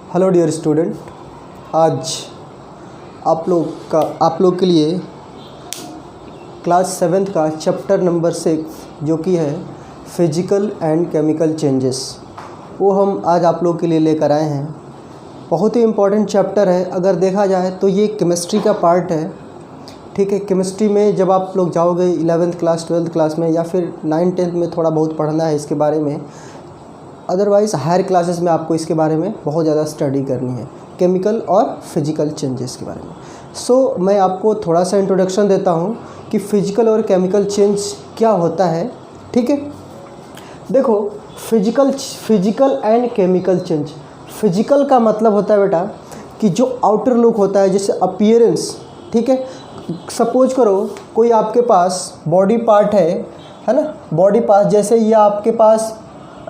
Hello dear student, आज आप लोग के लिए क्लास 7th का चैप्टर नंबर 6 जो कि है फिजिकल एंड केमिकल चेंजेस, वो हम आज आप लोग के लिए लेकर आए हैं। बहुत ही इम्पोर्टेंट चैप्टर है। अगर देखा जाए तो ये केमिस्ट्री का पार्ट है। ठीक है, केमिस्ट्री में जब आप लोग जाओगे 11th क्लास 12th क्लास में या फिर 9th-10th में थोड़ा बहुत पढ़ना है इसके बारे में। अदरवाइज़ हायर क्लासेस में आपको इसके बारे में बहुत ज़्यादा स्टडी करनी है, केमिकल और फिजिकल चेंजेस के बारे में। मैं आपको थोड़ा सा इंट्रोडक्शन देता हूँ कि फिजिकल और केमिकल चेंज क्या होता है। ठीक है, देखो physical and chemical change. Physical का मतलब होता है बेटा कि जो आउटर लुक होता है, जैसे अपीयरेंस। ठीक है, सपोज करो कोई आपके पास बॉडी पार्ट है ना, बॉडी पार्ट जैसे ये आपके पास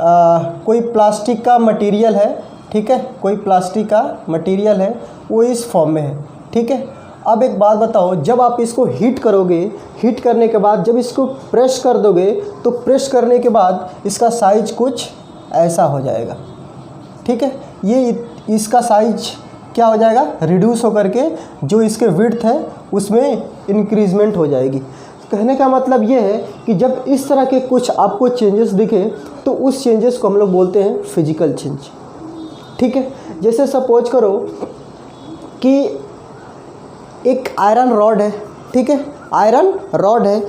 कोई प्लास्टिक का मटेरियल है। ठीक है, कोई प्लास्टिक का मटेरियल है, वो इस फॉर्म में है। ठीक है, अब एक बात बताओ, जब आप इसको हीट करोगे, हीट करने के बाद जब इसको प्रेस कर दोगे तो प्रेस करने के बाद इसका साइज कुछ ऐसा हो जाएगा। ठीक है, ये इसका साइज क्या हो जाएगा, रिड्यूस होकर के जो इसके विड्थ है उसमें इंक्रीजमेंट हो जाएगी। कहने का मतलब ये है कि जब इस तरह के कुछ आपको चेंजेस दिखे तो उस चेंजेस को हम लोग बोलते हैं फिजिकल चेंज। ठीक है, जैसे सपोज करो कि एक आयरन रॉड है। ठीक है, आयरन रॉड है।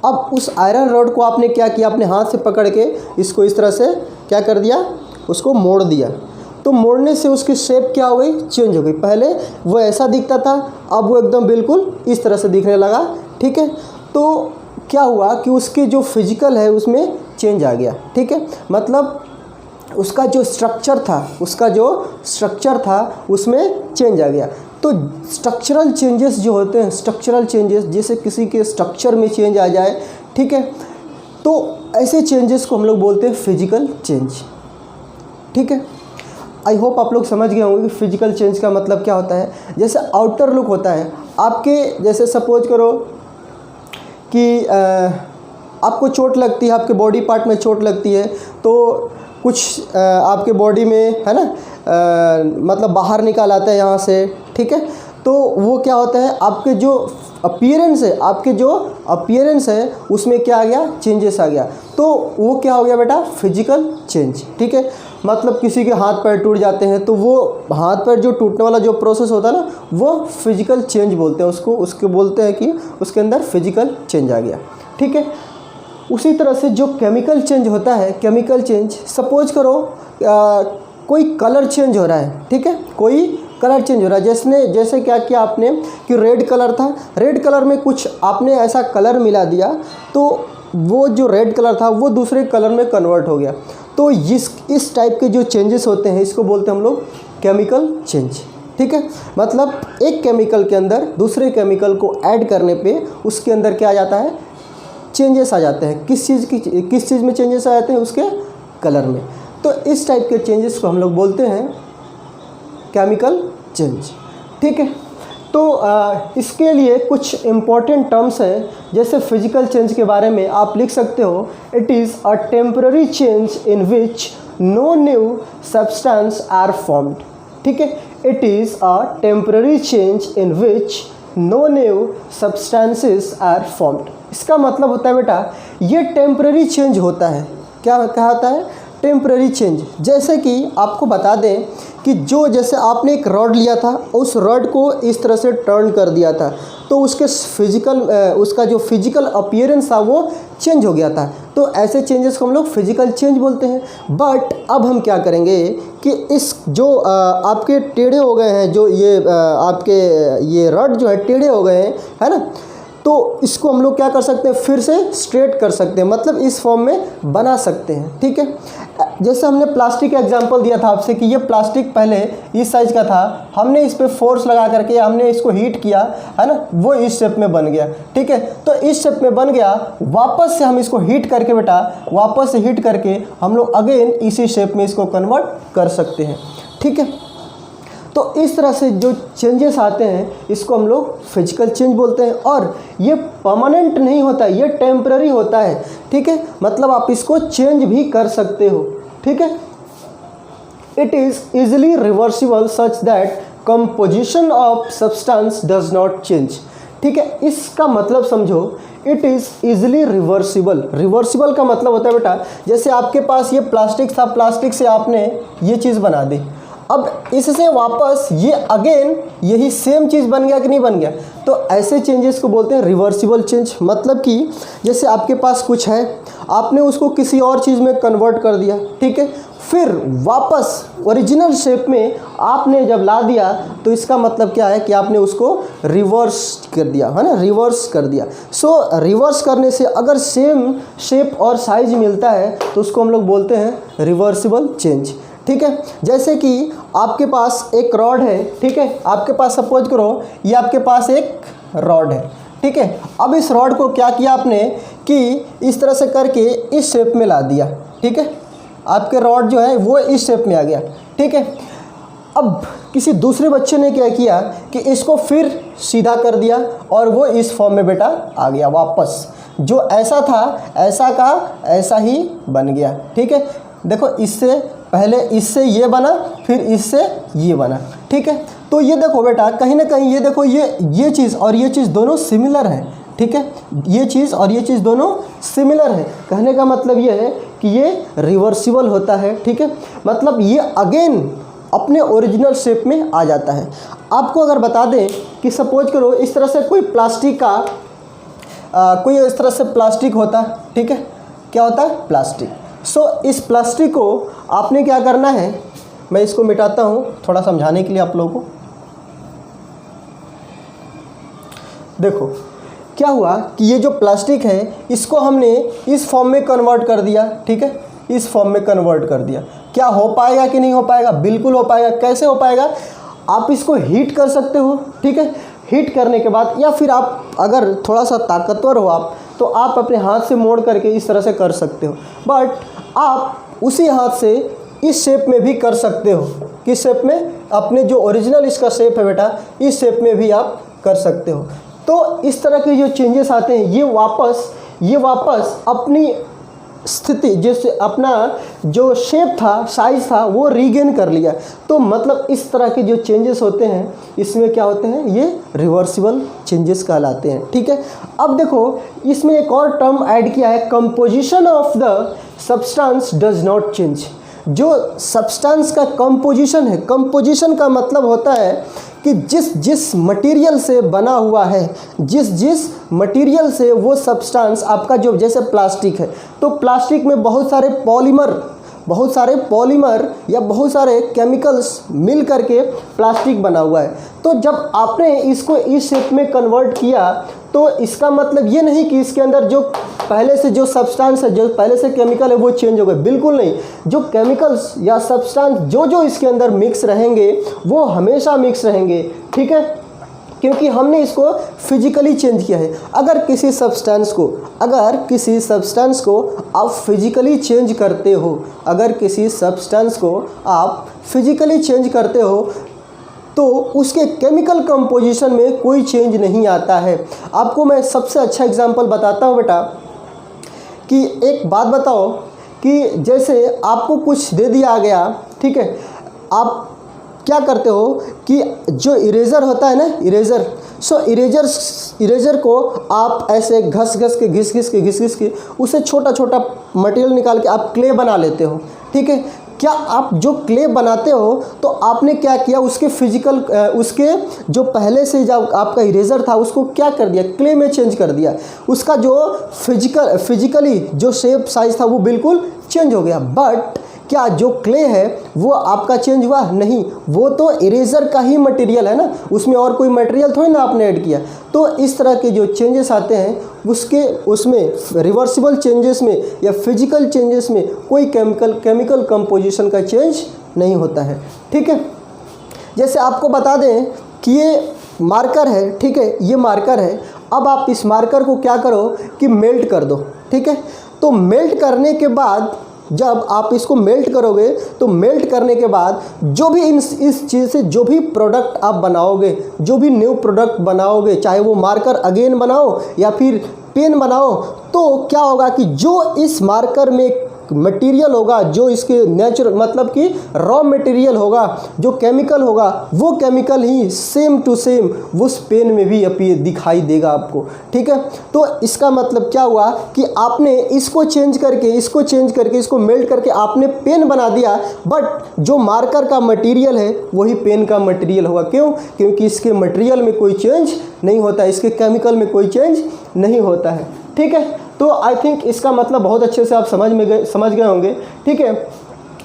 अब उस आयरन रॉड को आपने क्या किया, अपने हाथ से पकड़ के इसको इस तरह से क्या कर दिया, उसको मोड़ दिया। तो मोड़ने से उसकी शेप क्या हो गई, चेंज हो गई। पहले वो ऐसा दिखता था, अब वो एकदम बिल्कुल इस तरह से दिखने लगा। ठीक है, तो क्या हुआ कि उसकी जो फिजिकल है उसमें चेंज आ गया। ठीक है, मतलब उसका जो स्ट्रक्चर था उसमें चेंज आ गया। तो स्ट्रक्चरल चेंजेस जो होते हैं, स्ट्रक्चरल चेंजेस जैसे किसी के स्ट्रक्चर में चेंज आ जाए, ठीक है, तो ऐसे चेंजेस को हम लोग बोलते हैं फिजिकल चेंज। ठीक है, आई होप आप लोग समझ गए होंगे कि फिजिकल चेंज का मतलब क्या होता है। जैसे आउटर लुक होता है आपके, जैसे सपोज करो कि आपको चोट लगती है, आपके बॉडी पार्ट में चोट लगती है, तो कुछ आपके बॉडी में है ना, मतलब बाहर निकाल आता है यहाँ से। ठीक है, तो वो क्या होता है, आपके जो अपीयरेंस है उसमें क्या आ गया, चेंजेस आ गया। तो वो क्या हो गया बेटा, फिजिकल चेंज। ठीक है, मतलब किसी के हाथ पैर टूट जाते हैं तो वो हाथ पैर जो टूटने वाला जो प्रोसेस होता है ना, वो फिजिकल चेंज बोलते हैं उसको बोलते हैं कि उसके अंदर फिजिकल चेंज आ गया। ठीक है, उसी तरह से जो केमिकल चेंज होता है, केमिकल चेंज सपोज करो कोई कलर चेंज हो रहा है। ठीक है, कोई कलर चेंज हो रहा है, जैसे क्या किया आपने कि रेड कलर था, रेड कलर में कुछ आपने ऐसा कलर मिला दिया तो वो जो रेड कलर था वो दूसरे कलर में कन्वर्ट हो गया। तो इस टाइप के जो चेंजेस होते हैं इसको बोलते हैं हम लोग केमिकल चेंज। ठीक है, मतलब एक केमिकल के अंदर दूसरे केमिकल को ऐड करने पे उसके अंदर क्या आ जाता है, चेंजेस आ जाते हैं। किस चीज़ में चेंजेस आ जाते हैं, उसके कलर में। तो इस टाइप के चेंजेस को हम लोग बोलते हैं केमिकल चेंज। ठीक है, तो इसके लिए कुछ इम्पॉर्टेंट टर्म्स हैं। जैसे फिजिकल चेंज के बारे में आप लिख सकते हो, it is a temporary change in which no new substance are formed. ठीक है, it is a temporary change in which no new substances are formed. इसका मतलब होता है बेटा ये टेम्पररी चेंज होता है। क्या होता है, टेम्पररी चेंज। जैसे कि आपको बता दें कि जैसे आपने एक रॉड लिया था, उस रॉड को इस तरह से टर्न कर दिया था तो उसका जो फिजिकल अपीयरेंस था वो चेंज हो गया था। तो ऐसे चेंजेस को हम लोग फिजिकल चेंज बोलते हैं। बट अब हम क्या करेंगे कि इस जो आपके टेढ़े हो गए हैं, जो आपके ये रॉड जो है टेढ़े हो गए हैं, है ना, तो इसको हम लोग क्या कर सकते हैं, फिर से स्ट्रेट कर सकते हैं, मतलब इस फॉर्म में बना सकते हैं। ठीक है, जैसे हमने प्लास्टिक का एग्जांपल दिया था आपसे कि ये प्लास्टिक पहले इस साइज का था, हमने इस पे फोर्स लगा करके हमने इसको हीट किया, है ना, वो इस शेप में बन गया। ठीक है, तो इस शेप में बन गया, वापस से हम इसको हीट करके बेटा वापस से हीट करके हम लोग अगेन इसी शेप में इसको कन्वर्ट कर सकते हैं। ठीक है, तो इस तरह से जो चेंजेस आते हैं इसको हम लोग फिजिकल चेंज बोलते हैं। और ये परमानेंट नहीं होता है, ये टेम्पररी होता है। ठीक है, मतलब आप इसको चेंज भी कर सकते हो। ठीक है, it is easily reversible such that composition of substance does not change. ठीक है, इसका मतलब समझो, it is easily reversible. Reversible का मतलब होता है बेटा, जैसे आपके पास ये प्लास्टिक था, प्लास्टिक से आपने ये चीज़ बना दी, अब इससे वापस ये अगेन यही सेम चीज़ बन गया कि नहीं बन गया, तो ऐसे चेंजेस को बोलते हैं रिवर्सिबल चेंज। मतलब कि जैसे आपके पास कुछ है, आपने उसको किसी और चीज़ में कन्वर्ट कर दिया, ठीक है, फिर वापस ओरिजिनल शेप में आपने जब ला दिया, तो इसका मतलब क्या है कि आपने उसको रिवर्स कर दिया, है ना, रिवर्स कर दिया। सो रिवर्स करने से अगर सेम शेप और साइज मिलता है तो उसको हम लोग बोलते हैं रिवर्सिबल चेंज। ठीक है, जैसे कि आपके पास एक रॉड है, ठीक है, आपके पास सपोज करो ये आपके पास एक रॉड है, ठीक है, अब इस रॉड को क्या किया आपने कि इस तरह से करके इस शेप में ला दिया, ठीक है, आपके रॉड जो है वो इस शेप में आ गया, ठीक है। अब किसी दूसरे बच्चे ने क्या किया कि इसको फिर सीधा कर दिया और वो इस फॉर्म में बेटा आ गया वापस, जो ऐसा था ऐसा का ऐसा ही बन गया, ठीक है। देखो, इससे पहले इससे ये बना, फिर इससे ये बना, ठीक है। तो ये देखो बेटा, कहीं ना कहीं ये देखो, ये चीज़ और ये चीज़ दोनों सिमिलर है, ठीक है, ये चीज़ और ये चीज़ दोनों सिमिलर है। कहने का मतलब ये है कि ये रिवर्सिबल होता है, ठीक है, मतलब ये अगेन अपने ओरिजिनल शेप में आ जाता है। आपको अगर बता दें कि सपोज करो इस तरह से कोई प्लास्टिक का कोई इस तरह से प्लास्टिक होता है, ठीक है, क्या होता है, प्लास्टिक। सो इस प्लास्टिक को आपने क्या करना है, मैं इसको मिटाता हूँ थोड़ा समझाने के लिए आप लोगों को। देखो क्या हुआ कि ये जो प्लास्टिक है इसको हमने इस फॉर्म में कन्वर्ट कर दिया, ठीक है, इस फॉर्म में कन्वर्ट कर दिया। क्या हो पाएगा कि नहीं हो पाएगा? बिल्कुल हो पाएगा। कैसे हो पाएगा? आप इसको हीट कर सकते हो, ठीक है, हीट करने के बाद, या फिर आप अगर थोड़ा सा ताकतवर हो आप, तो आप अपने हाथ से मोड़ करके इस तरह से कर सकते हो। बट आप उसी हाथ से इस शेप में भी कर सकते हो। किस शेप में? अपने जो ओरिजिनल इसका शेप है बेटा, इस शेप में भी आप कर सकते हो। तो इस तरह के जो चेंजेस आते हैं ये वापस अपनी स्थिति, जैसे अपना जो शेप था, साइज था, वो रीगेन कर लिया। तो मतलब इस तरह के जो चेंजेस होते हैं इसमें क्या होते हैं, ये रिवर्सिबल चेंजेस कहलाते हैं, ठीक है। अब देखो इसमें एक और टर्म ऐड किया है, composition of the substance does not change. जो सब्सटेंस का कंपोजिशन है, कंपोजिशन का मतलब होता है कि जिस मटेरियल से बना हुआ है, जिस मटेरियल से वो सब्सटेंस आपका, जो जैसे प्लास्टिक है, तो प्लास्टिक में बहुत सारे पॉलीमर या बहुत सारे केमिकल्स मिल करके प्लास्टिक बना हुआ है। तो जब आपने इसको इस शेप में कन्वर्ट किया, तो इसका मतलब ये नहीं कि इसके अंदर जो पहले से जो सब्सटेंस है, जो पहले से केमिकल है, वो चेंज हो गए, बिल्कुल नहीं। जो केमिकल्स या सब्सटेंस जो इसके अंदर मिक्स रहेंगे वो हमेशा मिक्स रहेंगे, ठीक है, क्योंकि हमने इसको फिजिकली चेंज किया है। अगर किसी सब्सटेंस को आप फिजिकली चेंज करते हो, तो उसके केमिकल कंपोजिशन में कोई चेंज नहीं आता है। आपको मैं सबसे अच्छा एग्जांपल बताता हूँ बेटा, कि एक बात बताओ कि जैसे आपको कुछ दे दिया गया, ठीक है, आप क्या करते हो कि जो इरेज़र होता है ना, इरेज़र को आप ऐसे घिस घिस के उसे छोटा छोटा मटेरियल निकाल के आप क्ले बना लेते हो, ठीक है। क्या आप जो क्ले बनाते हो, तो आपने क्या किया, उसके जो पहले से जब आपका इरेज़र था उसको क्या कर दिया, क्ले में चेंज कर दिया। उसका जो फिजिकली जो शेप साइज था वो बिल्कुल चेंज हो गया। बट क्या जो क्ले है वो आपका चेंज हुआ? नहीं, वो तो इरेज़र का ही मटेरियल है ना, उसमें और कोई मटेरियल थोड़ी ना आपने ऐड किया। तो इस तरह के जो चेंजेस आते हैं उसमें रिवर्सिबल चेंजेस में या फिजिकल चेंजेस में कोई केमिकल कंपोजिशन का चेंज नहीं होता है, ठीक है। जैसे आपको बता दें कि ये मार्कर है, ठीक है, ये मार्कर है। अब आप इस मार्कर को क्या करो कि मेल्ट कर दो, ठीक है। तो मेल्ट करने के बाद, जब आप इसको मेल्ट करोगे, तो मेल्ट करने के बाद जो भी इस चीज़ से जो भी प्रोडक्ट आप बनाओगे, जो भी न्यू प्रोडक्ट बनाओगे, चाहे वो मार्कर अगेन बनाओ या फिर पेन बनाओ, तो क्या होगा कि जो इस मार्कर में मटेरियल होगा, जो इसके नेचुरल मतलब कि रॉ मटेरियल होगा, जो केमिकल होगा, वो केमिकल ही सेम टू सेम उस पेन में भी दिखाई देगा आपको। ठीक है, तो इसका मतलब क्या हुआ कि आपने इसको चेंज करके इसको मेल्ट करके आपने पेन बना दिया, बट जो मार्कर का मटेरियल है वही पेन का मटेरियल होगा। क्यों? क्योंकि इसके मटेरियल में कोई चेंज नहीं होता है, इसके केमिकल में कोई चेंज नहीं होता है। ठीक है, तो आई थिंक इसका मतलब बहुत अच्छे से आप समझ गए होंगे। ठीक है,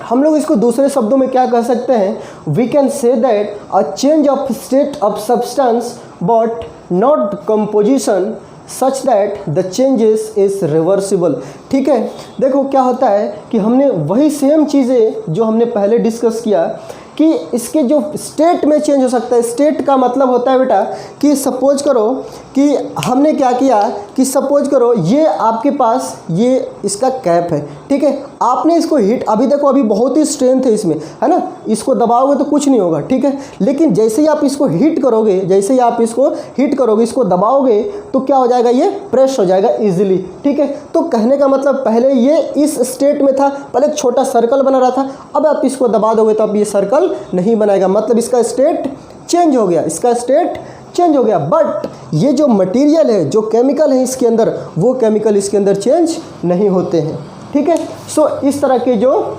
हम लोग इसको दूसरे शब्दों में क्या कह सकते हैं? We can say that a change of state of substance but not composition such that the changes is reversible. ठीक है, देखो क्या होता है कि हमने वही सेम चीज़ें जो हमने पहले डिस्कस किया कि इसके जो स्टेट में चेंज हो सकता है। स्टेट का मतलब होता है बेटा कि सपोज करो कि हमने क्या किया कि सपोज करो ये आपके पास ये इसका कैप है। ठीक है, आपने इसको हीट, अभी देखो अभी बहुत ही स्ट्रेंथ है इसमें, है ना, इसको दबाओगे तो कुछ नहीं होगा। ठीक है, लेकिन जैसे ही आप इसको हीट करोगे, इसको दबाओगे तो क्या हो जाएगा? ये प्रेस हो जाएगा इजीली। ठीक है, तो कहने का मतलब पहले ये इस स्टेट में था, पहले एक छोटा सर्कल बना रहा था, अब आप इसको दबा दोगे तो अब ये सर्कल नहीं बनाएगा, मतलब इसका स्टेट चेंज हो गया। बट ये जो मटेरियल है, जो केमिकल है इसके अंदर, वो केमिकल इसके अंदर चेंज नहीं होते हैं। ठीक है, सो इस तरह के जो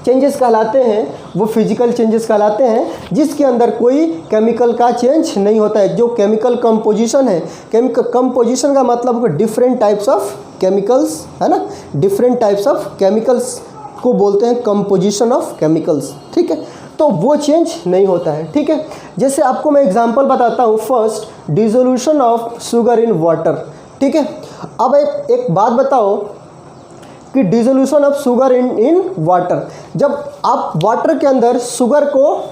चेंजेस कहलाते हैं वो फिजिकल चेंजेस कहलाते हैं, जिसके अंदर कोई केमिकल का चेंज नहीं होता है। जो केमिकल कंपोजिशन है, केमिकल कंपोजिशन का मतलब डिफरेंट टाइप्स ऑफ केमिकल्स, है ना, डिफरेंट टाइप्स ऑफ केमिकल्स को बोलते हैं कंपोजिशन ऑफ केमिकल्स। ठीक है, तो वो चेंज नहीं होता है। ठीक है, जैसे आपको मैं एग्जांपल बताता हूँ। First, dissolution of sugar in water. ठीक है, अब एक बात बताओ कि dissolution of sugar in water, जब आप वाटर के अंदर शुगर को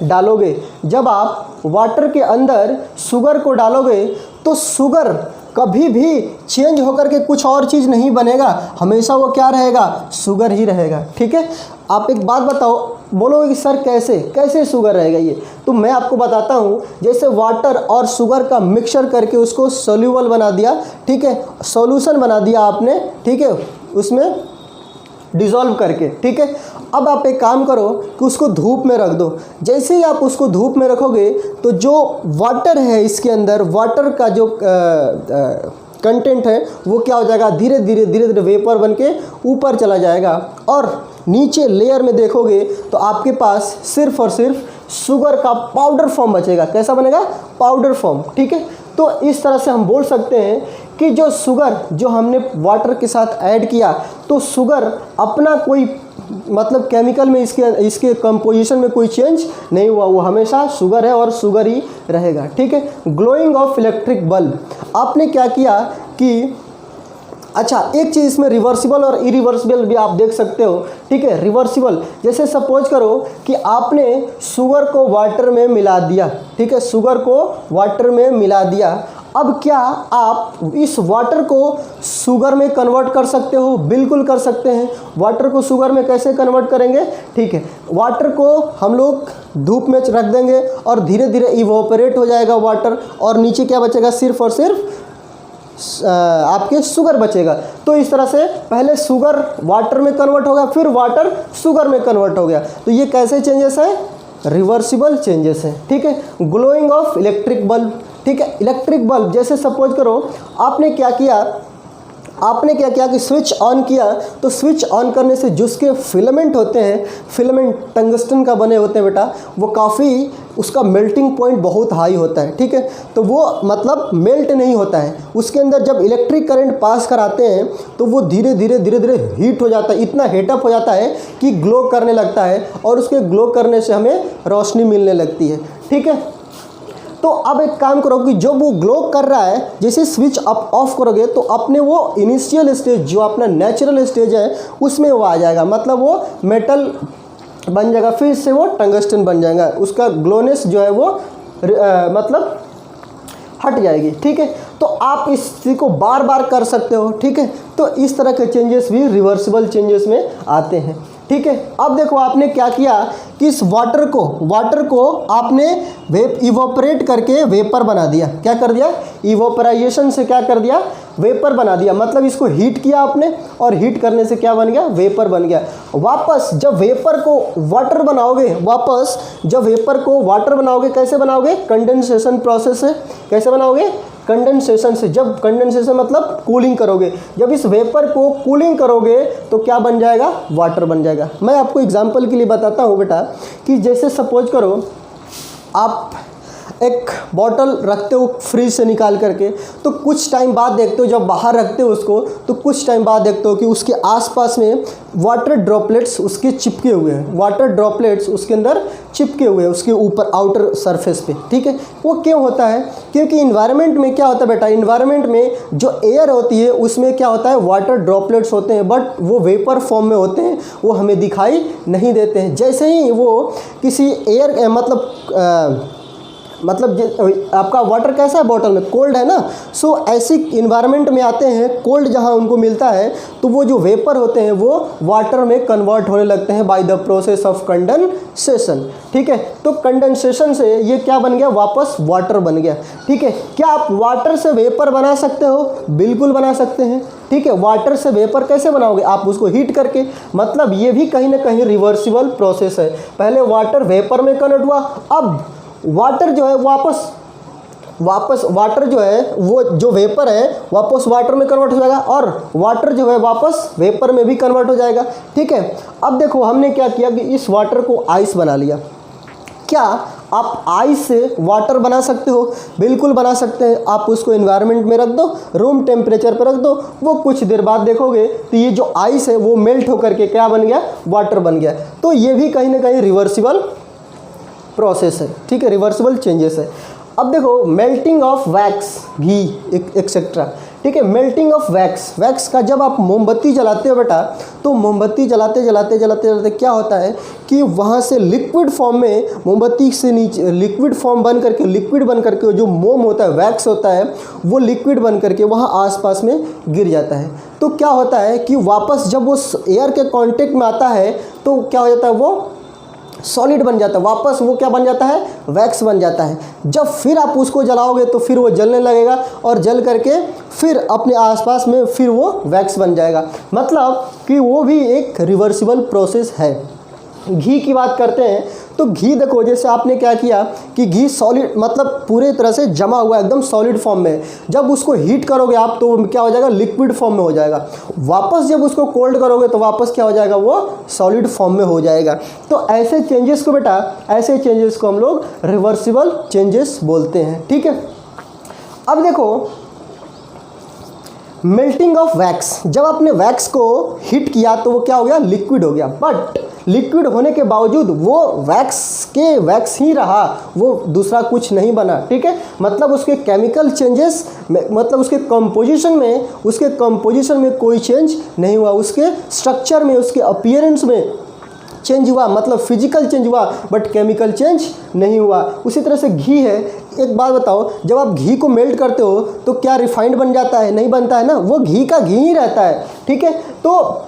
डालोगे, तो शुगर कभी भी चेंज होकर के कुछ और चीज़ नहीं बनेगा, हमेशा वो क्या रहेगा? शुगर ही रहेगा। ठीक है, आप एक बात बताओ, बोलोगे कि सर कैसे शुगर रहेगा ये? तो मैं आपको बताता हूँ। जैसे वाटर और शुगर का मिक्सचर करके उसको सोल्यूबल बना दिया, ठीक है, सॉल्यूशन बना दिया आपने, ठीक है, उसमें डिज़ोल्व करके। ठीक है, अब आप एक काम करो कि उसको धूप में रख दो। जैसे ही आप उसको धूप में रखोगे तो जो वाटर है इसके अंदर, वाटर का जो कंटेंट है वो क्या हो जाएगा? धीरे धीरे वेपर बन के ऊपर चला जाएगा, और नीचे लेयर में देखोगे तो आपके पास सिर्फ और सिर्फ शुगर का पाउडर फॉर्म बचेगा। कैसा बनेगा? Powder form. ठीक है, तो इस तरह से हम बोल सकते हैं कि जो शुगर जो हमने वाटर के साथ ऐड किया, तो शुगर अपना कोई मतलब केमिकल में इसके कंपोजिशन में कोई चेंज नहीं हुआ, वो हमेशा शुगर है और शुगर ही रहेगा। ठीक है, ग्लोइंग ऑफ इलेक्ट्रिक बल्ब, आपने क्या किया कि अच्छा एक चीज़ इसमें रिवर्सिबल और इरिवर्सिबल भी आप देख सकते हो। ठीक है, रिवर्सिबल जैसे सपोज करो कि आपने शुगर को वाटर में मिला दिया। ठीक है, शुगर को वाटर में मिला दिया, अब क्या आप इस वाटर को शुगर में कन्वर्ट कर सकते हो? बिल्कुल कर सकते हैं। वाटर को शुगर में कैसे कन्वर्ट करेंगे? ठीक है, वाटर को हम लोग धूप में रख देंगे और धीरे धीरे इवोपरेट हो जाएगा वाटर, और नीचे क्या बचेगा? सिर्फ और सिर्फ आपके शुगर बचेगा। तो इस तरह से पहले शुगर वाटर में कन्वर्ट हो गया, फिर वाटर शुगर में कन्वर्ट हो गया। तो ये कैसे चेंजेस है? रिवर्सिबल चेंजेस है। ठीक है, ग्लोइंग ऑफ इलेक्ट्रिक बल्ब। ठीक है, इलेक्ट्रिक बल्ब जैसे सपोज करो आपने क्या किया कि स्विच ऑन किया, तो स्विच ऑन करने से जो उसके फिलामेंट होते हैं, फिलामेंट टंगस्टन का बने होते हैं बेटा, वो काफ़ी उसका मेल्टिंग पॉइंट बहुत हाई होता है। ठीक है, तो वो मतलब मेल्ट नहीं होता है, उसके अंदर जब इलेक्ट्रिक करंट पास कराते हैं तो वो धीरे धीरे हीट हो जाता है, इतना हीटअप हो जाता है कि ग्लो करने लगता है, और उसके ग्लो करने से हमें रोशनी मिलने लगती है। ठीक है, तो अब एक काम करो कि जो वो ग्लो कर रहा है, जैसे स्विच आप ऑफ करोगे तो अपने वो इनिशियल स्टेज जो अपना नेचुरल स्टेज है उसमें वो आ जाएगा, मतलब वो मेटल बन जाएगा, फिर से वो टंगस्टन बन जाएगा, उसका ग्लोनेस जो है वो मतलब हट जाएगी। ठीक है, तो आप इस चीज़ को बार बार कर सकते हो। ठीक है, तो इस तरह के चेंजेस भी रिवर्सिबल चेंजेस में आते हैं। ठीक है। अब देखो आपने क्या किया कि इस वाटर को आपने इवोपरेट करके वेपर बना दिया। क्या कर दिया? इवोपराइजेशन से क्या कर दिया? वेपर बना दिया। मतलब इसको हीट किया आपने और हीट करने से क्या बन गया? वेपर बन गया। वापस जब वेपर को वाटर बनाओगे, कैसे बनाओगे? कंडेंसेशन प्रोसेस से। कैसे बनाओगे? कंडेंसेशन से। जब कंडेंसेशन मतलब कूलिंग करोगे, जब इस वेपर को कूलिंग करोगे तो क्या बन जाएगा? वाटर बन जाएगा। मैं आपको एग्जांपल के लिए बताता हूँ बेटा कि जैसे सपोज करो आप एक बॉटल रखते हो फ्रिज से निकाल करके, तो कुछ टाइम बाद देखते हो, जब बाहर रखते हो उसको, तो कुछ टाइम बाद देखते हो कि उसके आसपास में वाटर ड्रॉपलेट्स उसके चिपके हुए हैं। वाटर ड्रॉपलेट्स उसके अंदर चिपके हुए हैं, उसके ऊपर आउटर सरफेस पे। ठीक है, वो क्यों होता है? क्योंकि इन्वायरमेंट में क्या होता है बेटा, इन्वायरमेंट में जो एयर होती है उसमें क्या होता है? वाटर ड्रॉपलेट्स होते हैं, बट वो वेपर फॉर्म में होते हैं, वो हमें दिखाई नहीं देते हैं। जैसे ही वो किसी एयर मतलब आपका वाटर कैसा है बॉटल में? कोल्ड है ना। सो ऐसी इन्वायरमेंट में आते हैं, कोल्ड जहाँ उनको मिलता है, तो वो जो वेपर होते हैं वो वाटर में कन्वर्ट होने लगते हैं by the process of condensation. ठीक है, तो कंडेंसेशन से ये क्या बन गया? वापस वाटर बन गया। ठीक है, क्या आप वाटर से वेपर बना सकते हो? बिल्कुल बना सकते हैं। ठीक है, वाटर से वेपर कैसे बनाओगे? आप उसको हीट करके। मतलब ये भी कहीं ना कहीं रिवर्सिबल प्रोसेस है। पहले वाटर वेपर में कन्वर्ट हुआ, अब वाटर जो है वापस वाटर जो है वो जो वेपर है वापस वाटर में कन्वर्ट हो जाएगा, और वाटर जो है वापस वेपर में भी कन्वर्ट हो जाएगा। ठीक है, अब देखो हमने क्या किया कि इस वाटर को आइस बना लिया। क्या आप आइस से वाटर बना सकते हो? बिल्कुल बना सकते हैं। आप उसको एनवायरनमेंट में रख दो, रूम टेम्परेचर पर रख दो, वो कुछ देर बाद देखोगे तो ये जो आइस है वो मेल्ट होकर के क्या बन गया? वाटर बन गया। तो ये भी कहीं ना कहीं रिवर्सिबल प्रोसेस है। ठीक है, रिवर्सिबल चेंजेस है। अब देखो melting of wax, ghee etcetera. ठीक है, मेल्टिंग ऑफ वैक्स का जब आप मोमबत्ती जलाते हो बेटा, तो मोमबत्ती जलाते क्या होता है कि वहाँ से लिक्विड फॉर्म में, मोमबत्ती से नीचे लिक्विड फॉर्म बन करके जो मोम होता है, वैक्स होता है, वो लिक्विड बन करके वहाँ आसपास में गिर जाता है। तो क्या होता है कि वापस जब वो एयर के कांटेक्ट में आता है तो क्या हो जाता है? वो सॉलिड बन जाता है। वापस वो क्या बन जाता है? वैक्स बन जाता है। जब फिर आप उसको जलाओगे तो फिर वो जलने लगेगा, और जल करके फिर अपने आसपास में फिर वो वैक्स बन जाएगा। मतलब कि वो भी एक रिवर्सिबल प्रोसेस है। घी की बात करते हैं तो घी देखो, जैसे आपने क्या किया कि घी सॉलिड मतलब पूरे तरह से जमा हुआ एकदम सॉलिड फॉर्म में, जब उसको हीट करोगे आप तो क्या हो जाएगा? लिक्विड फॉर्म में हो जाएगा। वापस जब उसको कोल्ड करोगे तो वापस क्या हो जाएगा? वो सॉलिड फॉर्म में हो जाएगा। तो ऐसे चेंजेस को बेटा, ऐसे चेंजेस को हम लोग रिवर्सिबल चेंजेस बोलते हैं। ठीक है, अब देखो मेल्टिंग ऑफ वैक्स, जब आपने वैक्स को हीट किया तो वो क्या हो गया? लिक्विड हो गया। बट लिक्विड होने के बावजूद वो वैक्स ही रहा, वो दूसरा कुछ नहीं बना। ठीक है, मतलब उसके केमिकल चेंजेस, मतलब उसके कंपोजिशन में कोई चेंज नहीं हुआ। उसके स्ट्रक्चर में, उसके अपीयरेंस में चेंज हुआ, मतलब फिजिकल चेंज हुआ, बट केमिकल चेंज नहीं हुआ। उसी तरह से घी है। एक बात बताओ, जब आप घी को मेल्ट करते हो तो क्या रिफाइंड बन जाता है? नहीं बनता है ना, वो घी का घी ही रहता है। ठीक है, तो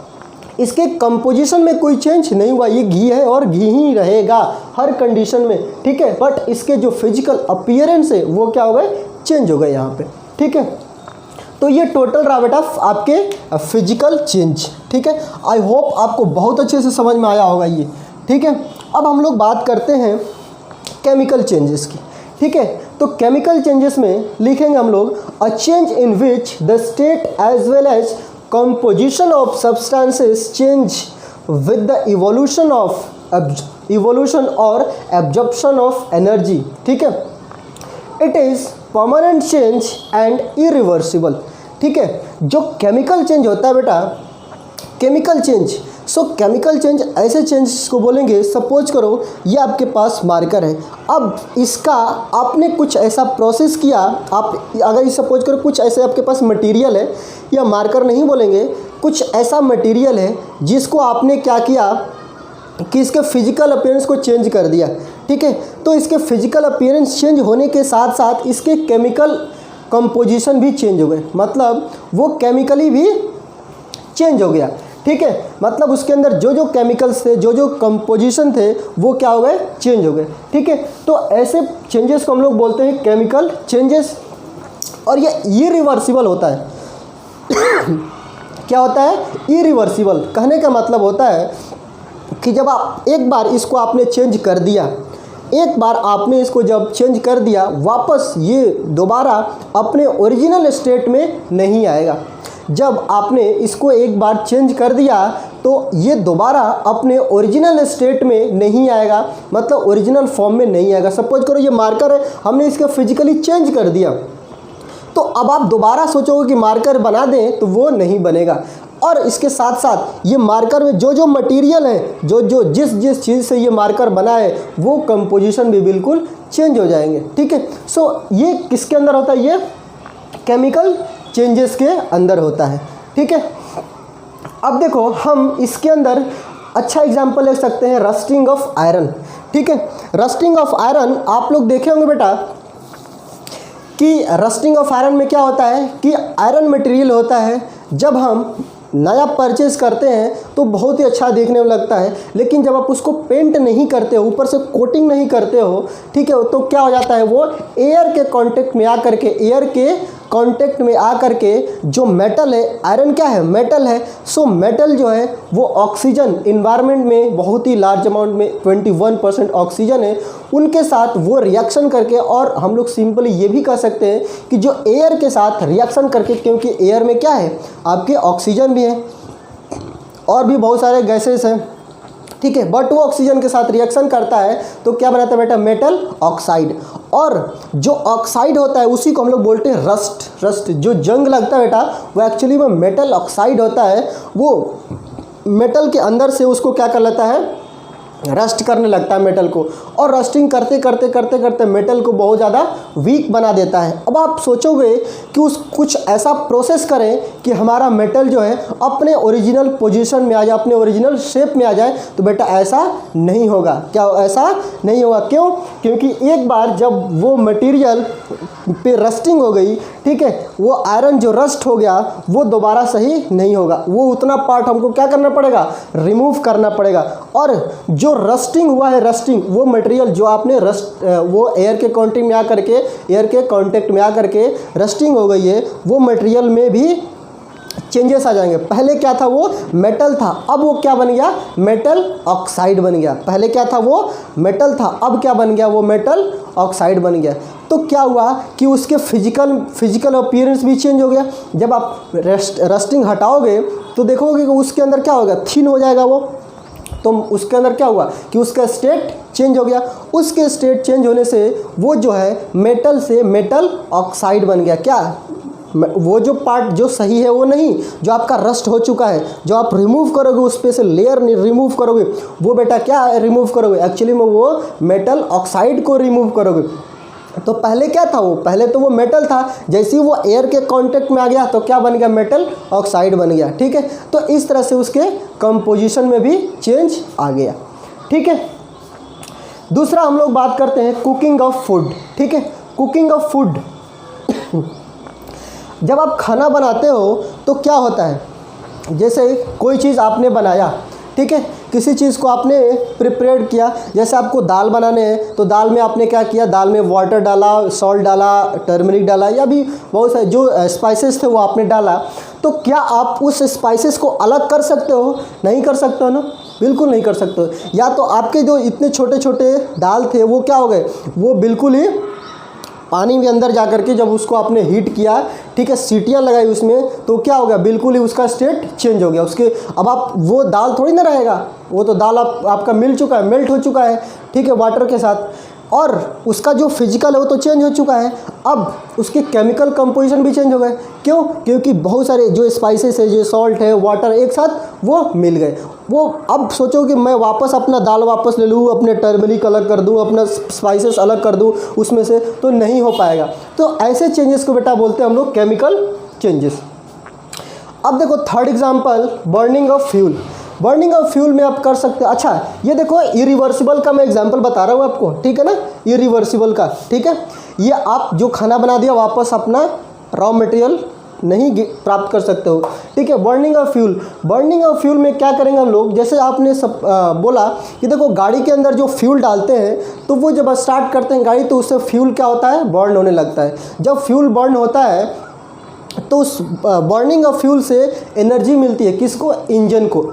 इसके कंपोजिशन में कोई चेंज नहीं हुआ, ये घी है और घी ही रहेगा हर कंडीशन में। ठीक है, बट इसके जो फिजिकल अपीयरेंस है वो क्या हो गए? चेंज हो गए यहाँ पे। ठीक है, तो ये टोटल रहा बेटा आपके फिजिकल चेंज। ठीक है, आई होप आपको बहुत अच्छे से समझ में आया होगा ये। ठीक है, अब हम लोग बात करते हैं केमिकल चेंजेस की। ठीक है, तो केमिकल चेंजेस में लिखेंगे हम लोग a change in which the state as well as composition of substances change with the evolution or absorption of energy. ठीक है, it is permanent change and irreversible. ठीक है, जो केमिकल चेंज होता है बेटा, केमिकल चेंज ऐसे चेंज को बोलेंगे, सपोज करो ये आपके पास मार्कर है, अब इसका आपने कुछ ऐसा प्रोसेस किया, आप अगर सपोज करो कुछ ऐसे आपके पास मटेरियल है, या मार्कर नहीं बोलेंगे, कुछ ऐसा मटेरियल है जिसको आपने क्या किया कि इसके फिजिकल अपीयरेंस को चेंज कर दिया। ठीक है, तो इसके फिजिकल अपीयरेंस चेंज होने के साथ साथ इसके केमिकल कंपोजिशन भी चेंज हो गए, मतलब वो केमिकली भी चेंज हो गया। ठीक है, मतलब उसके अंदर जो जो केमिकल्स थे, जो जो कंपोजिशन थे, वो क्या हो गए, चेंज हो गए। ठीक है, तो ऐसे चेंजेस को हम लोग बोलते हैं केमिकल चेंजेस, और ये इरिवर्सिबल होता है। क्या होता है, इरिवर्सिबल। कहने का मतलब होता है कि जब आप एक बार इसको आपने चेंज कर दिया, एक बार आपने इसको जब चेंज कर दिया, वापस ये दोबारा अपने ओरिजिनल स्टेट में नहीं आएगा। जब आपने इसको एक बार चेंज कर दिया तो ये दोबारा अपने ओरिजिनल स्टेट में नहीं आएगा, मतलब ओरिजिनल फॉर्म में नहीं आएगा। सपोज करो ये मार्कर है, हमने इसको फिजिकली चेंज कर दिया, तो अब आप दोबारा सोचोगे कि मार्कर बना दें तो वो नहीं बनेगा। और इसके साथ साथ ये मार्कर में जो जो मटेरियल है, जो जो जिस जिस चीज़ से ये मार्कर बना है, वो कंपोजिशन भी बिल्कुल चेंज हो जाएंगे। ठीक है, सो ये किसके अंदर होता है, ये केमिकल चेंजेस के अंदर होता है। ठीक है, अब देखो हम इसके अंदर अच्छा एग्जांपल ले सकते हैं, रस्टिंग ऑफ आयरन। ठीक है, रस्टिंग ऑफ आयरन आप लोग देखे होंगे बेटा कि रस्टिंग ऑफ आयरन में क्या होता है कि आयरन मटेरियल होता है, जब हम नया परचेज करते हैं तो बहुत ही अच्छा देखने में लगता है, लेकिन जब आप उसको पेंट नहीं करते हो, ऊपर से कोटिंग नहीं करते हो, ठीक है, तो क्या हो जाता है, वो एयर के कांटेक्ट में आकर के, एयर के कांटेक्ट में आकर के जो मेटल है, आयरन क्या है, मेटल है, सो मेटल जो है वो ऑक्सीजन इन्वायरमेंट में बहुत ही लार्ज अमाउंट में 21% ऑक्सीजन है, उनके साथ वो रिएक्शन करके, और हम लोग सिंपली ये भी कह सकते हैं कि जो एयर के साथ रिएक्शन करके, क्योंकि एयर में क्या है, आपके ऑक्सीजन भी है और भी बहुत सारे गैसेस हैं, ठीक है, बट वो ऑक्सीजन के साथ रिएक्शन करता है तो क्या बनाता है बेटा, मेटल ऑक्साइड। और जो ऑक्साइड होता है उसी को हम लोग बोलते हैं रस्ट। रस्ट जो जंग लगता है बेटा, वो एक्चुअली में मेटल ऑक्साइड होता है, वो मेटल के अंदर से उसको क्या कर लेता है, रस्ट करने लगता है मेटल को, और रस्टिंग करते करते करते करते मेटल को बहुत ज़्यादा वीक बना देता है। अब आप सोचोगे कि उस कुछ ऐसा प्रोसेस करें कि हमारा मेटल जो है अपने ओरिजिनल पोजीशन में आ जाए, अपने ओरिजिनल शेप में आ जाए, तो बेटा ऐसा नहीं होगा। क्या ऐसा नहीं होगा, क्यों, क्योंकि एक बार जब वो मटेरियल पे रस्टिंग हो गई, ठीक है, वो आयरन जो रस्ट हो गया वो दोबारा सही नहीं होगा, वो उतना पार्ट हमको क्या करना पड़ेगा, रिमूव करना पड़ेगा। और जो रस्टिंग हुआ है, रस्टिंग वो मटेरियल जो आपने रस्ट, वो एयर के कांटेक्ट में आकर के, एयर के कांटेक्ट में आकर के रस्टिंग हो गई है, वो मटेरियल में भी चेंजेस आ जाएंगे। पहले क्या था, वो मेटल था, अब वो क्या बन गया, मेटल ऑक्साइड बन गया। पहले क्या था, वो मेटल था, अब क्या बन गया, वो मेटल ऑक्साइड बन गया। तो क्या हुआ कि उसके फिजिकल अपीयरेंस भी चेंज हो गया। जब आप रस्टिंग हटाओगे तो देखोगे कि उसके अंदर क्या होगा, थिन हो जाएगा वो, तो उसके अंदर क्या हुआ कि उसका स्टेट चेंज हो गया। उसके स्टेट चेंज होने से वो जो है मेटल से मेटल ऑक्साइड बन गया। क्या, वो जो पार्ट जो सही है वो नहीं, जो आपका रस्ट हो चुका है, जो आप रिमूव करोगे उस पे से लेयर रिमूव करोगे, वो बेटा क्या रिमूव करोगे, एक्चुअली में वो मेटल ऑक्साइड को रिमूव करोगे। तो पहले क्या था, वो पहले तो वो मेटल था, जैसे ही वो एयर के कांटेक्ट में आ गया तो क्या बन गया, मेटल ऑक्साइड बन गया। ठीक है, तो इस तरह से उसके कंपोजिशन में भी चेंज आ गया। ठीक है, दूसरा हम लोग बात करते हैं कुकिंग ऑफ फूड। ठीक है, कुकिंग ऑफ फूड जब आप खाना बनाते हो तो क्या होता है, जैसे कोई चीज़ आपने बनाया, ठीक है, किसी चीज़ को आपने प्रिपेयर किया, जैसे आपको दाल बनाने हैं तो दाल में आपने क्या किया, दाल में वाटर डाला, सॉल्ट डाला, टर्मरिक डाला, या भी बहुत सारे जो स्पाइसेस थे वो आपने डाला। तो क्या आप उस स्पाइसेस को अलग कर सकते हो, नहीं कर सकते हो ना, बिल्कुल नहीं कर सकते हो। या तो आपके जो इतने छोटे छोटे दाल थे वो क्या हो गए, वो बिल्कुल ही पानी के अंदर जा कर के जब उसको आपने हीट किया, ठीक है, सीटियाँ लगाई उसमें, तो क्या हो गया, बिल्कुल ही उसका स्टेट चेंज हो गया। उसके अब आप वो दाल थोड़ी ना रहेगा, वो तो दाल आपका मिल चुका है, मेल्ट हो चुका है, ठीक है, वाटर के साथ, और उसका जो फिजिकल है वो तो चेंज हो चुका है। अब उसके केमिकल कंपोजिशन भी चेंज हो गए। क्यों, क्योंकि बहुत सारे जो स्पाइसेस है, जो सॉल्ट है, वाटर एक साथ वो मिल गए। वो अब सोचो कि मैं वापस अपना दाल वापस ले लूँ, अपने टर्मरिक अलग कर दूँ, अपना स्पाइसेस अलग कर दूँ उसमें से, तो नहीं हो पाएगा। तो ऐसे चेंजेस को बेटा बोलते हैं हम लोग केमिकल चेंजेस। अब देखो third example, burning of fuel. Burning of fuel में आप कर सकते हैं। अच्छा, ये देखो इरिवर्सिबल का मैं एग्जांपल बता रहा हूँ आपको, ठीक है ना, इरिवर्सिबल का, ठीक है। ये आप जो खाना बना दिया, वापस अपना रॉ मटेरियल नहीं प्राप्त कर सकते हो। ठीक है, burning of fuel, burning of fuel में क्या करेंगे हम लोग, जैसे आपने बोला कि देखो गाड़ी के अंदर जो फ्यूल डालते हैं तो वो जब स्टार्ट करते हैं गाड़ी तो उससे फ्यूल क्या होता है, बर्न होने लगता है। जब फ्यूल बर्न होता है तो उस बर्निंग ऑफ फ्यूल से एनर्जी मिलती है, किसको, इंजन को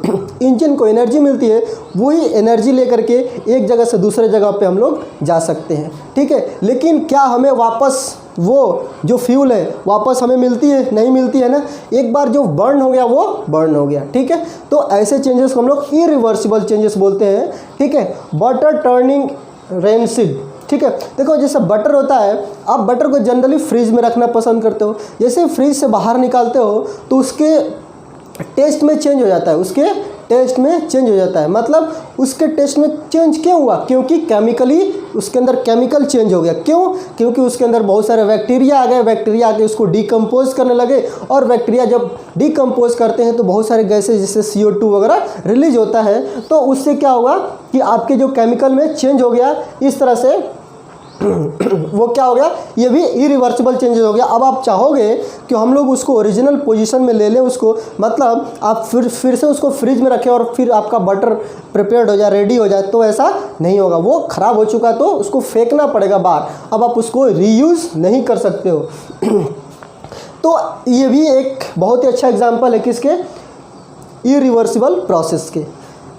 इंजन को एनर्जी मिलती है। वही एनर्जी लेकर के एक जगह से दूसरे जगह पे हम लोग जा सकते हैं। ठीक है, लेकिन क्या हमें वापस वो जो फ्यूल है वापस हमें मिलती है, नहीं मिलती है ना। एक बार जो बर्न हो गया वो बर्न हो गया। ठीक है, तो ऐसे चेंजेस को हम लोग इरिवर्सिबल चेंजेस बोलते हैं। ठीक है, बटर टर्निंग रेनसिड। ठीक है, देखो जैसे बटर होता है, आप बटर को जनरली फ्रिज में रखना पसंद करते हो, जैसे फ्रिज से बाहर निकालते हो तो उसके टेस्ट में चेंज हो जाता है, उसके टेस्ट में चेंज हो जाता है। मतलब उसके टेस्ट में चेंज क्यों हुआ, क्योंकि केमिकली उसके अंदर केमिकल चेंज हो गया। क्यों, क्योंकि उसके अंदर बहुत सारे बैक्टीरिया आ गए, बैक्टीरिया आके उसको डिकम्पोज करने लगे, और बैक्टीरिया जब डिकम्पोज करते हैं तो बहुत सारे गैसेज जैसे CO2 वगैरह रिलीज होता है, तो उससे क्या होगा कि आपके जो केमिकल में चेंज हो गया, इस तरह से वो क्या हो गया, ये भी इरिवर्सिबल चेंजेस हो गया। अब आप चाहोगे कि हम लोग उसको ओरिजिनल पोजीशन में ले लें उसको, मतलब आप फिर से उसको फ्रिज में रखें और फिर आपका बटर प्रिपेयर्ड हो जाए, रेडी हो जाए, तो ऐसा नहीं होगा। वो ख़राब हो चुका तो उसको फेंकना पड़ेगा बाहर, अब आप उसको रीयूज़ नहीं कर सकते हो। तो ये भी एक बहुत ही अच्छा एग्जाम्पल है किसके, इरिवर्सिबल प्रोसेस के।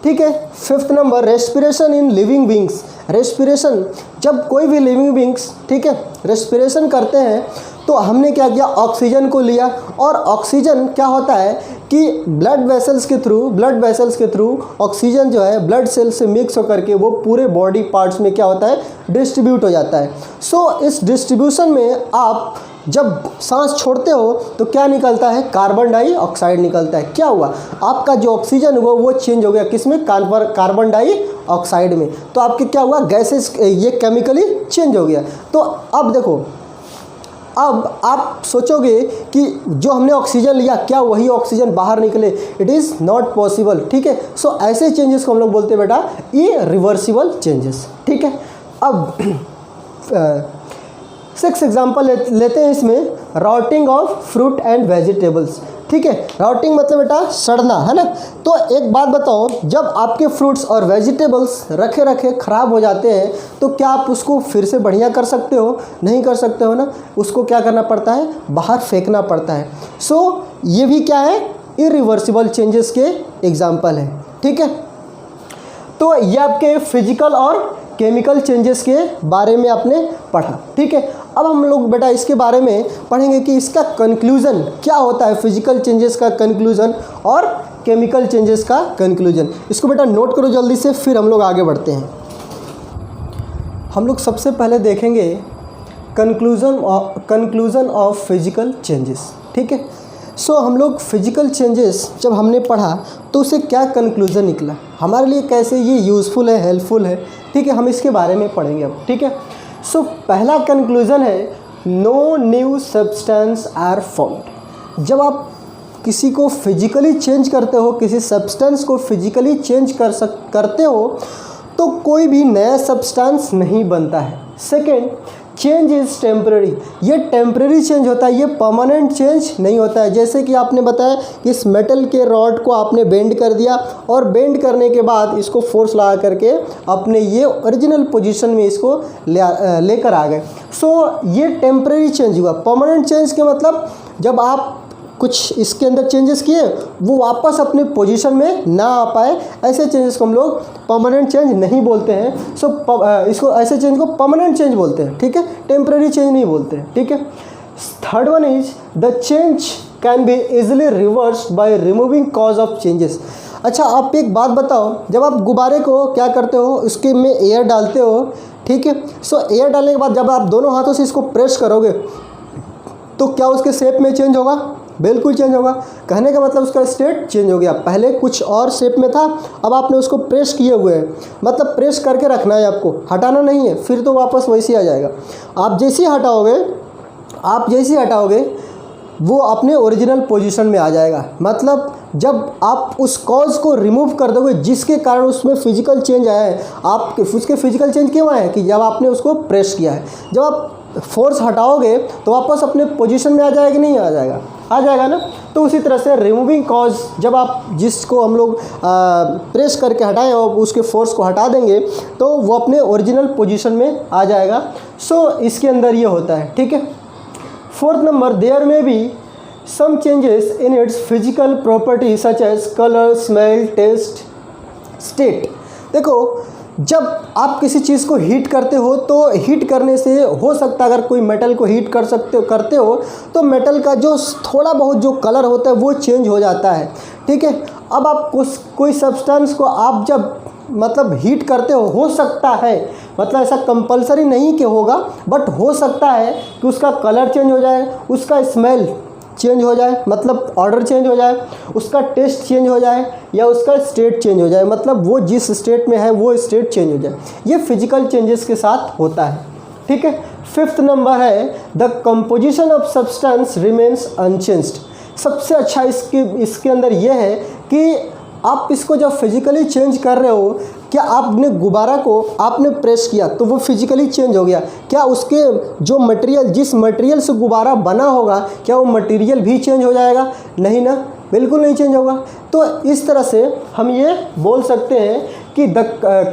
ठीक है, 5th number, respiration in living beings. Respiration, जब कोई भी लिविंग बींग्स, ठीक है, रेस्पिरेशन करते हैं तो हमने क्या किया, ऑक्सीजन को लिया, और ऑक्सीजन क्या होता है कि ब्लड वेसल्स के थ्रू ऑक्सीजन जो है ब्लड सेल से मिक्स होकर के वो पूरे बॉडी पार्ट्स में क्या होता है, डिस्ट्रीब्यूट हो जाता है। सो इस डिस्ट्रीब्यूशन में आप जब सांस छोड़ते हो तो क्या निकलता है, कार्बन डाइऑक्साइड निकलता है। क्या हुआ, आपका जो ऑक्सीजन हुआ वो चेंज हो गया किसमें, कार्बन डाइऑक्साइड में। तो आपके क्या हुआ, गैसेस ये केमिकली चेंज हो गया। तो अब देखो, अब आप सोचोगे कि जो हमने ऑक्सीजन लिया क्या वही ऑक्सीजन बाहर निकले, इट इज़ नॉट पॉसिबल। ठीक है, सो ऐसे चेंजेस को हम लोग बोलते हैं बेटा इरिवर्सिबल चेंजेस। ठीक है, अब 6 एग्जाम्पल लेते हैं इसमें, rotting of fruit and vegetables. ठीक है, रॉटिंग मतलब बेटा सड़ना, है ना। तो एक बात बताओ, जब आपके फ्रूट्स और वेजिटेबल्स रखे रखे ख़राब हो जाते हैं तो क्या आप उसको फिर से बढ़िया कर सकते हो, नहीं कर सकते हो ना। उसको क्या करना पड़ता है, बाहर फेंकना पड़ता है। सो ये भी क्या है, इरिवर्सिबल चेंजेस के एग्जाम्पल है। ठीक है, तो ये आपके फिजिकल और केमिकल चेंजेस के बारे में आपने पढ़ा। ठीक है, अब हम लोग बेटा इसके बारे में पढ़ेंगे कि इसका कंक्लूज़न क्या होता है, फिजिकल चेंजेस का कंक्लूज़न और केमिकल चेंजेस का कंक्लूज़न। इसको बेटा नोट करो जल्दी से, फिर हम लोग आगे बढ़ते हैं। हम लोग सबसे पहले देखेंगे कंक्लूज़न ऑफ फिजिकल चेंजेस। ठीक है, सो हम लोग फिजिकल चेंजेस जब हमने पढ़ा तो उससे क्या कंक्लूज़न निकला, हमारे लिए कैसे ये यूज़फुल है, हेल्पफुल है। ठीक है, हम इसके बारे में पढ़ेंगे अब। ठीक है, सो पहला कंक्लूज़न है, no new substance are found. जब आप किसी को फिजिकली चेंज करते हो, किसी सब्सटेंस को फिजिकली चेंज करते हो तो कोई भी नया सब्सटेंस नहीं बनता है। सेकेंड, चेंज इज़ टेम्पररी, ये टेम्पररी चेंज होता है, ये परमानेंट चेंज नहीं होता है। जैसे कि आपने बताया कि इस मेटल के रॉड को आपने बेंड कर दिया और बेंड करने के बाद इसको फोर्स लगा करके अपने ये ओरिजिनल पोजीशन में इसको लेकर आ गए। सो ये टेम्पररी चेंज हुआ। परमानेंट चेंज के मतलब जब आप कुछ इसके अंदर चेंजेस किए वो वापस अपने पोजीशन में ना आ पाए, ऐसे चेंजेस को हम लोग परमानेंट चेंज नहीं बोलते हैं। सो इसको ऐसे चेंज को परमानेंट चेंज बोलते हैं। ठीक है, टेम्पररी चेंज नहीं बोलते हैं। ठीक है, third one is the change can be easily reversed by removing cause of changes. अच्छा, आप एक बात बताओ, जब आप गुब्बारे को क्या करते हो, उसके में एयर डालते हो, ठीक है, सो एयर डालने के बाद जब आप दोनों हाथों से इसको प्रेस करोगे तो क्या उसके शेप में चेंज होगा, बिल्कुल चेंज होगा। कहने का मतलब उसका स्टेट चेंज हो गया, पहले कुछ और शेप में था, अब आपने उसको प्रेस किए हुए हैं, मतलब प्रेस करके रखना है आपको, हटाना नहीं है, फिर तो वापस वैसे ही आ जाएगा। आप जैसे ही हटाओगे वो अपने ओरिजिनल पोजीशन में आ जाएगा। मतलब जब आप उस कॉज को रिमूव कर दोगे जिसके कारण उसमें फिजिकल चेंज आया है, आप उसके फिजिकल चेंज क्यों आए हैं कि जब आपने उसको प्रेस किया है। जब आप फोर्स हटाओगे तो वापस अपने पोजीशन में आ जाएगा कि नहीं आ जाएगा, आ जाएगा ना। तो उसी तरह से रिमूविंग कॉज, जब आप जिसको हम लोग प्रेस करके हटाएं और उसके फोर्स को हटा देंगे तो वो अपने ओरिजिनल पोजीशन में आ जाएगा। सो इसके अंदर ये होता है, ठीक है। Fourth number, there may be some changes in its physical property such as colour, smell, taste, state. देखो जब आप किसी चीज़ को हीट करते हो तो हीट करने से हो सकता है, अगर कोई मेटल को हीट करते हो तो मेटल का जो थोड़ा बहुत जो कलर होता है वो चेंज हो जाता है, ठीक है। अब आप कोई सब्सटेंस को आप जब मतलब हीट करते हो सकता है, मतलब ऐसा कंपलसरी नहीं कि होगा, बट हो सकता है कि उसका कलर चेंज हो जाए, उसका स्मेल चेंज हो जाए, मतलब ऑर्डर चेंज हो जाए, उसका टेस्ट चेंज हो जाए, या उसका स्टेट चेंज हो जाए, मतलब वो जिस स्टेट में है वो स्टेट चेंज हो जाए। ये फिजिकल चेंजेस के साथ होता है, ठीक है। फिफ्थ नंबर है the composition of substance remains unchanged. सबसे अच्छा इसके अंदर ये है कि आप इसको जब फिजिकली चेंज कर रहे हो, क्या आपने गुब्बारा को आपने प्रेस किया तो वो फिजिकली चेंज हो गया, क्या उसके जो मटेरियल, जिस मटेरियल से गुब्बारा बना होगा, क्या वो मटेरियल भी चेंज हो जाएगा? नहीं ना, बिल्कुल नहीं चेंज होगा। तो इस तरह से हम ये बोल सकते हैं कि द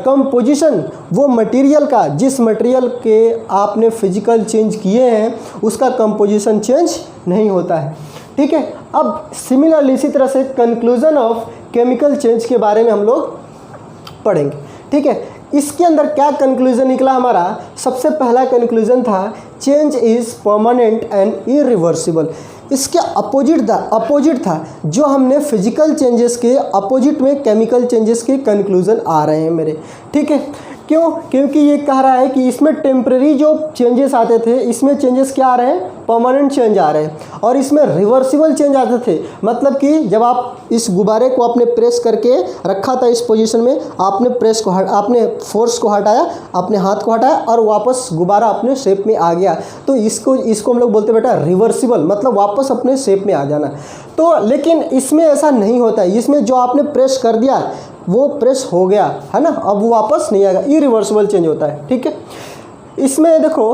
कंपोजिशन, वो मटेरियल का, जिस मटेरियल के आपने फिजिकल चेंज किए हैं उसका कंपोजिशन चेंज नहीं होता है, ठीक है। अब सिमिलरली इसी तरह से कंक्लूजन ऑफ केमिकल चेंज के बारे में हम लोग पढ़ेंगे, ठीक है। इसके अंदर क्या कंक्लूजन निकला हमारा? सबसे पहला कंक्लूजन था change is permanent and irreversible. इसके अपोजिट था जो हमने फिजिकल चेंजेस के अपोजिट में केमिकल चेंजेस के कंक्लूजन आ रहे हैं मेरे, ठीक है। क्यों? क्योंकि ये कह रहा है कि इसमें टेम्परेरी जो चेंजेस आते थे, इसमें चेंजेस क्या आ रहे हैं? परमानेंट चेंज आ रहे हैं। और इसमें रिवर्सिबल चेंज आते थे, मतलब कि जब आप इस गुब्बारे को आपने प्रेस करके रखा था इस पोजीशन में, आपने फोर्स को हटाया, अपने हाथ को हटाया और वापस गुब्बारा अपने शेप में आ गया, तो इसको हम लोग बोलते बेटा रिवर्सिबल, मतलब वापस अपने शेप में आ जाना। तो लेकिन इसमें ऐसा नहीं होता है, इसमें जो आपने प्रेस कर दिया वो प्रेस हो गया है ना, अब वो वापस नहीं आएगा, इरिवर्सिबल चेंज होता है, ठीक है। इसमें देखो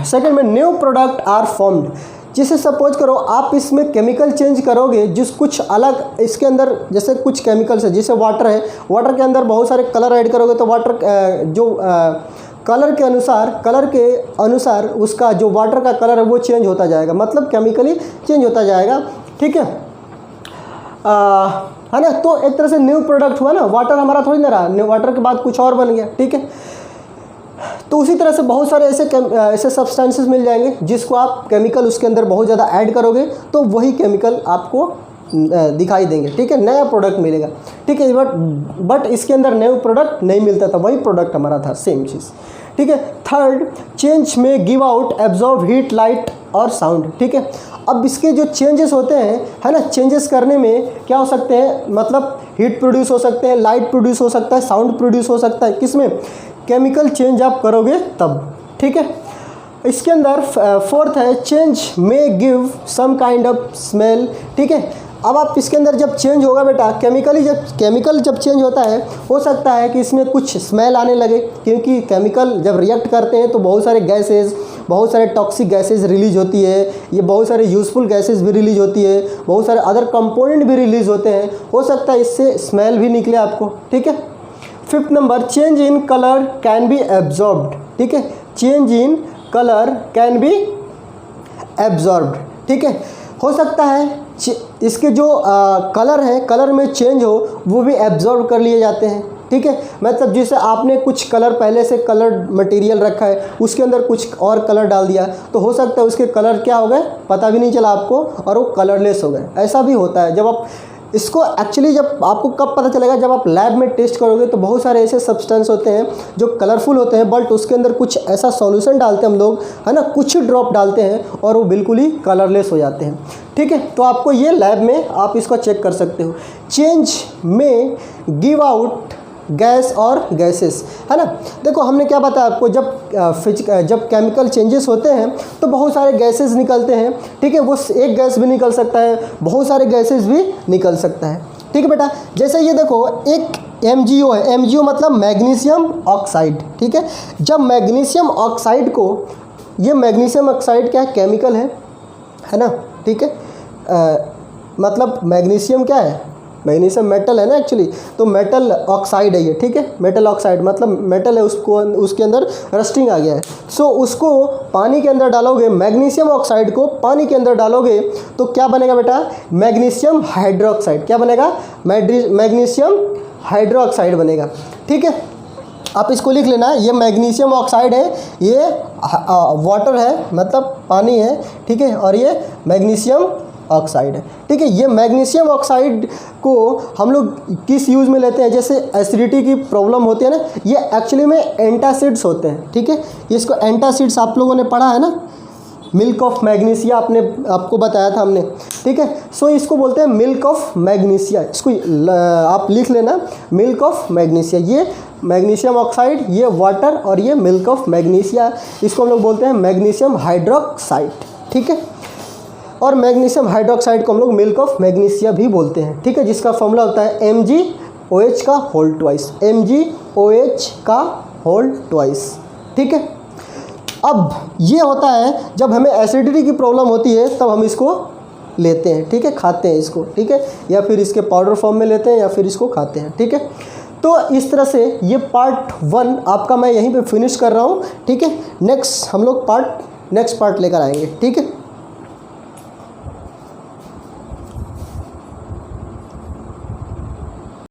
सेकंड में न्यू प्रोडक्ट आर फॉर्म्ड। जैसे सपोज करो आप इसमें केमिकल चेंज करोगे, जिस कुछ अलग इसके अंदर, जैसे कुछ केमिकल्स है, जैसे वाटर है, वाटर के अंदर बहुत सारे कलर ऐड करोगे तो वाटर कलर के अनुसार उसका जो वाटर का कलर है वो चेंज होता जाएगा, मतलब केमिकली चेंज होता जाएगा, ठीक है। है ना, तो एक तरह से न्यू प्रोडक्ट हुआ ना, वाटर हमारा थोड़ी ना रहा, वाटर के बाद कुछ और बन गया, ठीक है। तो उसी तरह से बहुत सारे ऐसे सब्सटेंसेस मिल जाएंगे जिसको आप केमिकल उसके अंदर बहुत ज़्यादा ऐड करोगे तो वही केमिकल आपको दिखाई देंगे, ठीक है, नया प्रोडक्ट मिलेगा, ठीक है। बट इसके अंदर न्यू प्रोडक्ट नहीं मिलता था, वही प्रोडक्ट हमारा था, सेम चीज़, ठीक है। थर्ड, चेंज में give out absorb heat, light और साउंड, ठीक है। अब इसके जो चेंजेस होते हैं, है ना, चेंजेस करने में क्या हो सकते हैं, मतलब हीट प्रोड्यूस हो सकते हैं, लाइट प्रोड्यूस हो सकता है, साउंड प्रोड्यूस हो सकता है, किसमें? केमिकल चेंज आप करोगे तब, ठीक है। इसके अंदर फोर्थ है चेंज में give some kind of smell, ठीक है। अब आप इसके अंदर जब चेंज होगा बेटा, केमिकल जब चेंज होता है, हो सकता है कि इसमें कुछ स्मेल आने लगे, क्योंकि केमिकल जब रिएक्ट करते हैं तो बहुत सारे गैसेज, बहुत सारे टॉक्सिक गैसेज रिलीज होती है, ये बहुत सारे यूज़फुल गैसेज भी रिलीज होती है, बहुत सारे अदर कंपोनेंट भी रिलीज होते हैं, हो सकता है इससे स्मेल भी निकले आपको, ठीक है। Fifth number, change in colour can be absorbed, ठीक है, change in colour can be absorbed, ठीक है। हो सकता है इसके जो कलर है, कलर में चेंज हो, वो भी एब्जॉर्ब कर लिए जाते हैं, ठीक है। मतलब जैसे आपने कुछ कलर पहले से कलर मटेरियल रखा है, उसके अंदर कुछ और कलर डाल दिया, तो हो सकता है उसके कलर क्या हो गए, पता भी नहीं चला आपको, और वो कलरलेस हो गए। ऐसा भी होता है। जब आप इसको एक्चुअली जब आपको कब पता चलेगा, जब आप लैब में टेस्ट करोगे तो बहुत सारे ऐसे सब्सटेंस होते हैं जो कलरफुल होते हैं, बट उसके अंदर कुछ ऐसा सॉल्यूशन डालते हैं हम लोग, है ना, कुछ ड्रॉप डालते हैं और वो बिल्कुल ही कलरलेस हो जाते हैं, ठीक है। तो आपको ये लैब में आप इसको चेक कर सकते हो। चेंज में गिव आउट गैस और गैसेस, है ना। देखो हमने क्या बताया आपको, जब केमिकल चेंजेस होते हैं तो बहुत सारे गैसेस निकलते हैं, ठीक है। वो एक गैस भी निकल सकता है, बहुत सारे गैसेस भी निकल सकता है, ठीक है बेटा। जैसे ये देखो एक MgO है, MgO मतलब मैग्नीशियम ऑक्साइड, ठीक है। जब मैग्नीशियम ऑक्साइड को, ये मैग्नीशियम ऑक्साइड क्या है, केमिकल है ना, ठीक है। मतलब मैग्नीशियम क्या है, मैग्नीशियम मेटल है ना एक्चुअली, तो मेटल ऑक्साइड है ये, ठीक है। मेटल ऑक्साइड मतलब मेटल है, उसको उसके अंदर रस्टिंग आ गया है। सो उसको पानी के अंदर डालोगे, मैग्नीशियम ऑक्साइड को पानी के अंदर डालोगे तो क्या बनेगा बेटा, मैग्नीशियम हाइड्रोक्साइड। क्या बनेगा, मैग्नीशियम हाइड्रोक्साइड बनेगा, ठीक है। आप इसको लिख लेना, ये मैग्नीशियम ऑक्साइड है, ये वाटर है मतलब पानी है, ठीक है, और ये मैग्नीशियम ऑक्साइड है, ठीक है। ये मैग्नीशियम ऑक्साइड को हम लोग किस यूज़ में लेते हैं, जैसे एसिडिटी की प्रॉब्लम होती है ना, ये एक्चुअली में एंटासिड्स होते हैं, ठीक है। इसको एंटासिड्स आप लोगों ने पढ़ा है ना, मिल्क ऑफ मैग्नीशिया आपको बताया था हमने, ठीक है। सो इसको बोलते हैं मिल्क ऑफ मैग्नीशिया, इसको आप लिख लेना, मिल्क ऑफ मैग्नीशिया। ये मैग्नीशियम ऑक्साइड, ये वाटर और ये मिल्क ऑफ मैग्नीशिया, इसको हम लोग बोलते हैं मैग्नीशियम हाइड्रोक्साइड, ठीक है। और मैग्नीशियम हाइड्रोक्साइड को हम लोग मिल्क ऑफ मैग्नीशिया भी बोलते हैं, ठीक है, जिसका फॉर्मूला होता है MgOH का होल ट्वाइस, MgOH का होल ट्वाइस, ठीक है। अब ये होता है जब हमें एसिडिटी की प्रॉब्लम होती है तब हम इसको लेते हैं, ठीक है, खाते हैं इसको, ठीक है, या फिर इसके पाउडर फॉर्म में लेते हैं या फिर इसको खाते हैं, ठीक है। तो इस तरह से ये पार्ट 1 आपका मैं यहीं पे फिनिश कर रहा हूँ, ठीक है। नेक्स्ट हम लोग नेक्स्ट पार्ट लेकर आएंगे, ठीक है।